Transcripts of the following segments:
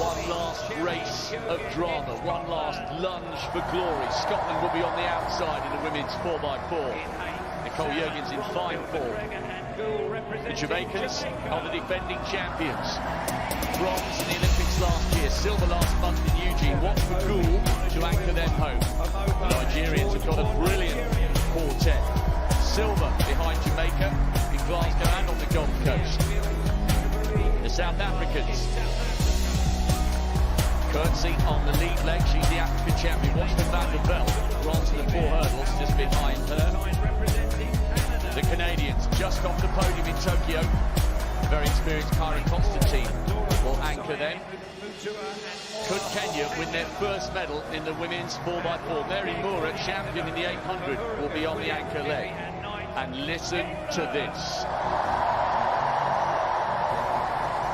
One last race of drama, one last lunge for glory. Scotland will be on the outside in the women's 4x4. Nicole Jurgens in fine form. The Jamaicans are the defending champions. Bronze in the Olympics last year, silver last month in Eugene. What's the goal to anchor them home? The Nigerians have got a brilliant quartet. Silver behind Jamaica in Glasgow and on the Gold Coast. The South Africans. Curtsey on the lead leg, she's the African champion. Watch for Van der Velde, bronze in the 4 hurdles, just behind her. The Canadians just off the podium in Tokyo. The very experienced Kyra Constantine will anchor them. Could Kenya win their first medal in the women's 4x4? Mary Moore, champion in the 800, will be on the anchor leg. And listen to this.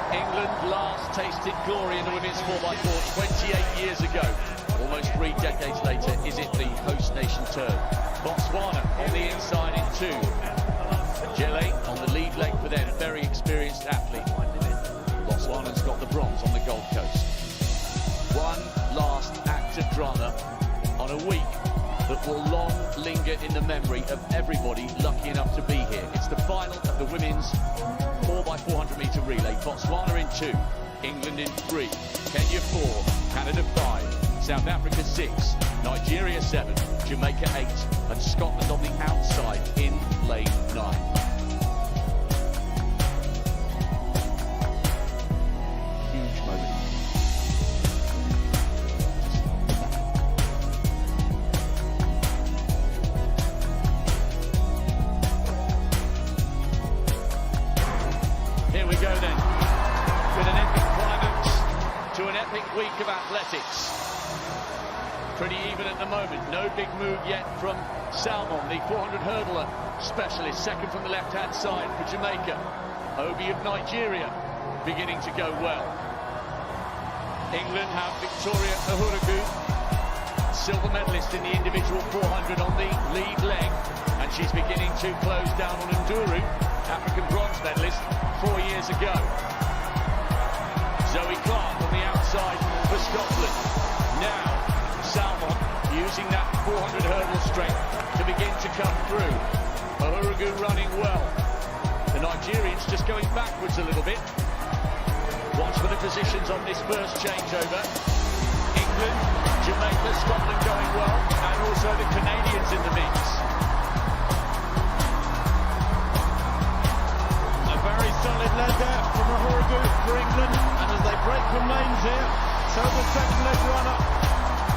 England last tasted glory in the women's 4x4 28 years ago. Almost 3 decades later, is it the host nation turn? Botswana on the inside in 2. Gele on the lead leg for them, very experienced athlete. Botswana's got the bronze on the Gold Coast. One last act of drama on a week that will long linger in the memory of everybody lucky enough to be here. It's the final of the women's 4x400 metre relay. Botswana in 2, England in 3, Kenya 4, Canada 5, South Africa 6, Nigeria 7, Jamaica 8, and Scotland on the outside in lane 9. Huge moment. Here we go then, with an epic climax to an epic week of athletics. Pretty even at the moment, no big move yet from Salmon, the 400 hurdler specialist, second from the left-hand side for Jamaica. Obi of Nigeria beginning to go well. England have Victoria Uhuru, silver medalist in the individual 400 on the lead leg, and she's beginning to close down on Nduru, African bronze medalist 4 years ago. Zoe Clark on the outside for Scotland. Now, Salmon using that 400 hurdle strength to begin to come through. Uhuru running well. The Nigerians just going backwards a little bit. Watch for the positions on this first changeover. England, Jamaica, Scotland going well, and also the Canadians in the mix. Very solid lead there from Uhuru for England, and as they break from lanes here, so the second leg runner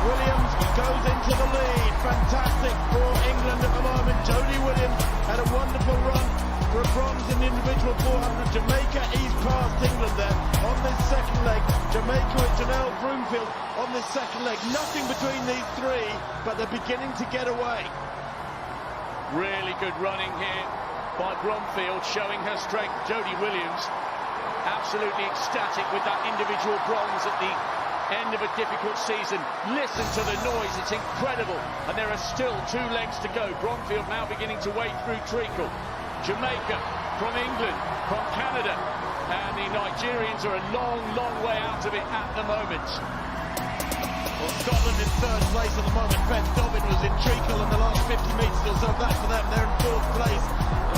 Williams goes into the lead. Fantastic for England at the moment. Jodie Williams had a wonderful run for a bronze in the individual 400. Jamaica eased past England there on this second leg. Jamaica with Janelle Broomfield on this second leg. Nothing between these three, but they're beginning to get away. Really good running here by Bromfield, showing her strength. Jodie Williams absolutely ecstatic with that individual bronze at the end of a difficult season. Listen to the noise, it's incredible, and there are still 2 legs to go. Bromfield now beginning to wade through treacle. Jamaica from England, from Canada, and the Nigerians are a long way out of it at the moment. Well, Scotland in 3rd place at the moment. Beth Dobbin was in treacle in the last 50 metres or so. That for them, they're in 4th place.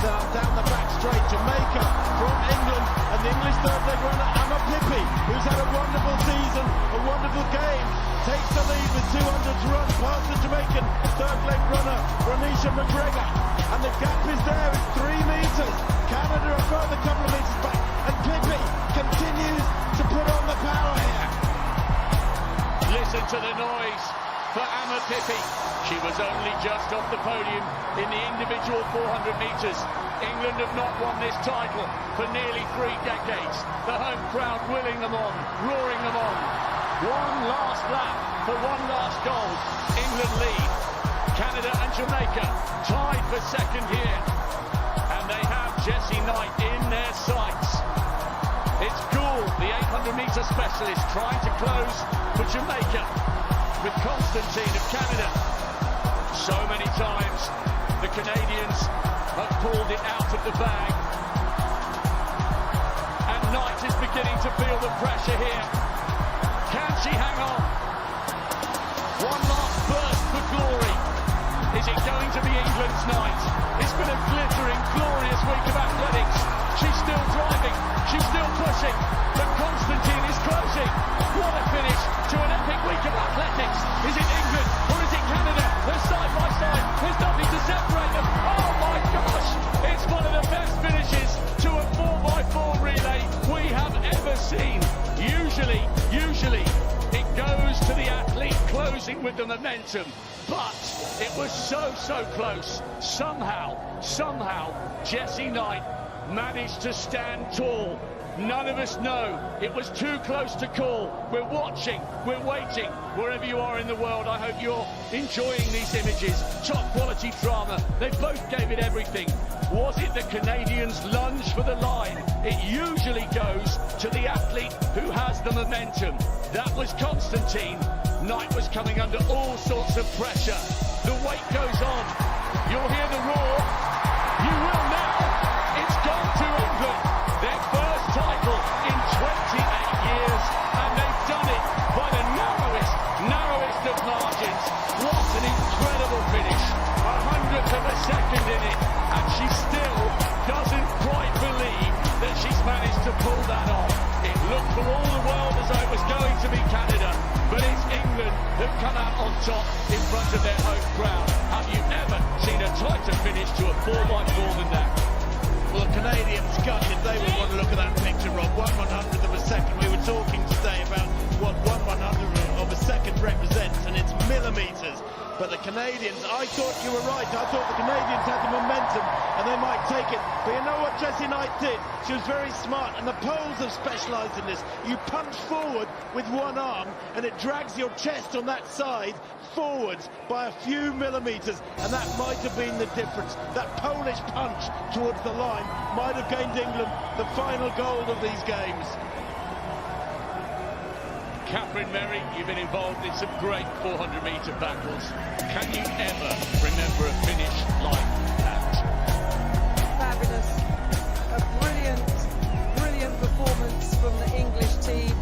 Down the back straight, Jamaica from England, and the English 3rd leg runner Emma Pippi, who's had a wonderful season, a wonderful game, takes the lead with 200 to run past the Jamaican 3rd leg runner Ronisha McGregor, and the gap is there, it's 3 metres. Canada a further couple of metres back, and Pippi continues to put on the power here. Listen to the noise for Emma Pippi. She was only just off the podium in the individual 400 metres. England have not won this title for nearly 3 decades. The home crowd willing them on, roaring them on. One last lap for one last gold. England lead. Canada and Jamaica tied for second here. And they have Jessie Knight in their sights. It's Gould, the 800 metre specialist, trying to close for Jamaica with Constantine of Canada. So many times the Canadians have pulled it out of the bag. And Knight is beginning to feel the pressure here. to be England's night. It's been a glittering, glorious week of athletics. She's still driving, she's still pushing, but Constantine is closing. What a finish to an epic week of athletics. Is it England or is it Canada? They're side by side, there's nothing to separate them. Oh my gosh, it's one of the best finishes to a 4x4 relay we have ever seen. Usually, it goes to the athlete closing with the momentum, but it was so close. Somehow, Jessie Knight managed to stand tall. None of us know. It was too close to call. We're watching, we're waiting. Wherever you are in the world, I hope you're enjoying these images. Top quality drama. They both gave it everything. Was it the Canadians' lunge for the line? It usually goes to the athlete who has the momentum. That was Constantine. Knight was coming under all sorts of pressure. The weight goes on. You'll hear the roar. You will now. It's gone to England. Their first title in 28 years, and they've done it by the narrowest of margins. What an incredible finish. 100th of a second in it, and she still doesn't quite believe that she's managed to pull that off. It looked for all the world as though it was going to be Canada, but it's England who've come out on top in front of their home crowd. Have you ever seen a tighter finish to a 4x4 than that? Well, the Canadians gutted. They would want to look at that picture, Rob. 1/100th of a second. We were talking today about what 1/100th of a second represents, and it's millimetres. But the Canadians, I thought you were right. I thought the Canadians had the momentum and they might take it. But you know what Jessie Knight did? She was very smart, and the poles have specialised in this. You punch forward with one arm and it drags your chest on that side forwards by a few millimetres, and that might have been the difference. That Polish punch towards the line might have gained England the final gold of these games. Catherine Merry, you've been involved in some great 400-metre battles. Can you ever remember a finish like that? Fabulous. A brilliant performance from the English team.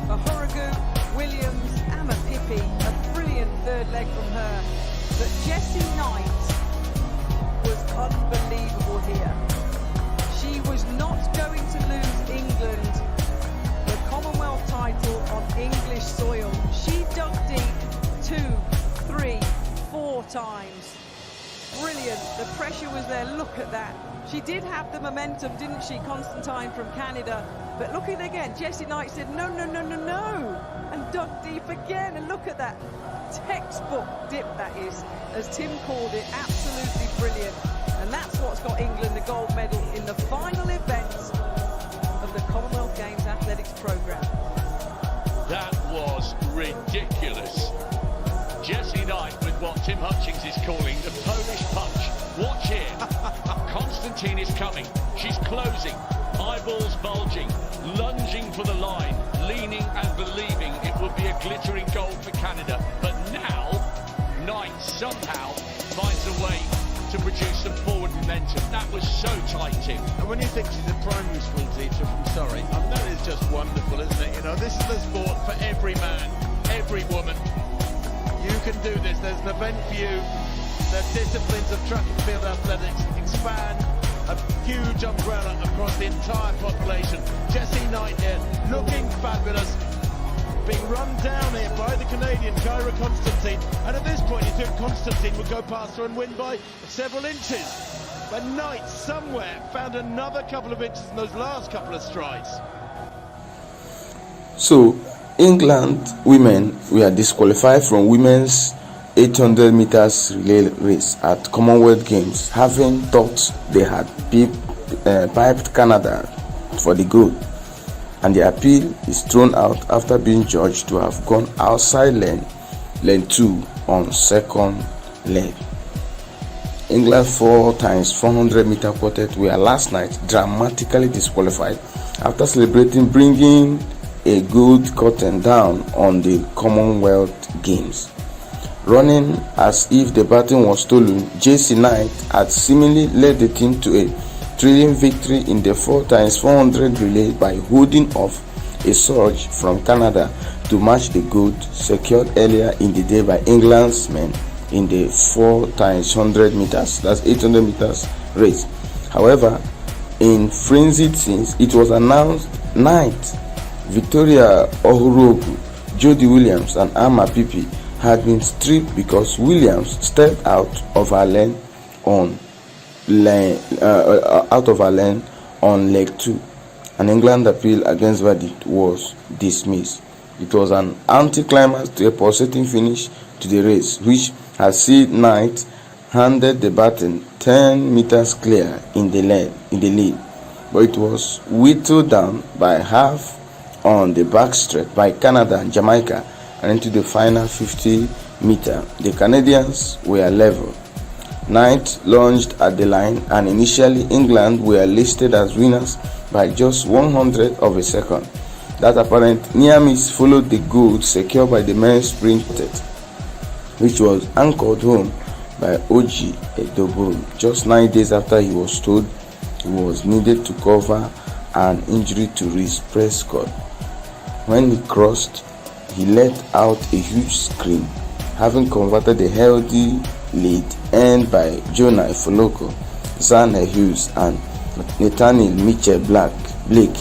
Ahorogu, Williams, Amma Pippi, a brilliant third leg from her. But Jessie Knight was unbelievable here. She was not going to lose England the Commonwealth title on English soil. She dug deep 2, 3, 4 times. Brilliant. The pressure was there. Look at that. She did have the momentum, didn't she, Constantine from Canada? But look at it again. Jessie Knight said no, and dug deep again. And look at that textbook dip, that is, as Tim called it. Absolutely brilliant. And that's what's got England the gold medal in the final events of the Commonwealth Games athletics programme. That was ridiculous. Jessie Knight with what Tim Hutchings is calling the Polish punch. Watch here. Constantine is coming. She's closing. Eyeballs bulging. Lunging for the line. Leaning and believing it will be a glittering gold for Canada. But now, Knight somehow finds a way to produce some forward momentum. That was so tight, Tim. And when you think she's a primary school teacher from Surrey, I mean, that is just wonderful, isn't it? You know, this is the sport for every man, every woman. You can do this. There's an event for you. The disciplines of track and field athletics expand a huge umbrella across the entire population. Jessie Knight here, looking fabulous, being run down here by the Canadian Kyra Constantine, and at this point you think Constantine would go past her and win by several inches, but Knight somewhere found another couple of inches in those last couple of strides. So England women were disqualified from women's 800 meters relay race at Commonwealth Games, having thought they had piped Canada for the gold, and the appeal is thrown out after being judged to have gone outside lane 2 on second leg. England's 4x400 meter quartet were last night dramatically disqualified after celebrating bringing a gold curtain down on the Commonwealth Games. Running as if the baton was stolen, Jessie Knight had seemingly led the team to a thrilling victory in the 4x400 relay by holding off a surge from Canada to match the gold secured earlier in the day by England's men in the 4 times 100 meters, that's 800 meters race. However, in frenzied scenes, it was announced night Victoria Ohuruogu, Jodie Williams and Ama Pipi had been stripped because Williams stepped out of her lane on leg 2. An England appeal against verdict was dismissed. It was an anticlimax to a pulsating finish to the race, which had seen Knight handed the baton 10 meters clear in the lead, but it was whittled down by half on the backstretch by Canada and Jamaica, and into the final 50 meter. The Canadians were level. Knight launched at the line, and initially England were listed as winners by just 100th of a second. That apparent near miss followed the gold secured by the men's sprint, which was anchored home by Oji Edoburu just 9 days after he was told he was needed to cover an injury to Reece Prescott. When he crossed, he let out a huge scream, having converted a healthy lead earned by Jonah Ifoloko, Zane Hughes and Nathaniel Mitchell Blake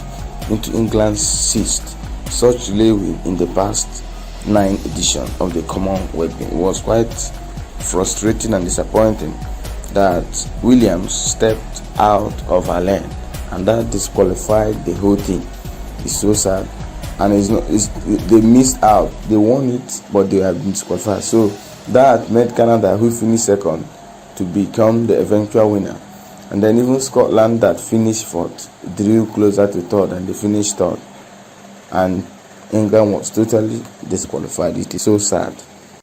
into England's 6th such relay win in the past 9 editions of the Commonwealth Games. It was quite frustrating and disappointing that Williams stepped out of her lane, and that disqualified the whole thing. It's so sad, and they missed out. They won it, but they have been disqualified. So that made Canada, who finished second, to become the eventual winner. And then even Scotland, that finished fourth, drew closer to third, and they finished third. And England was totally disqualified. It is so sad.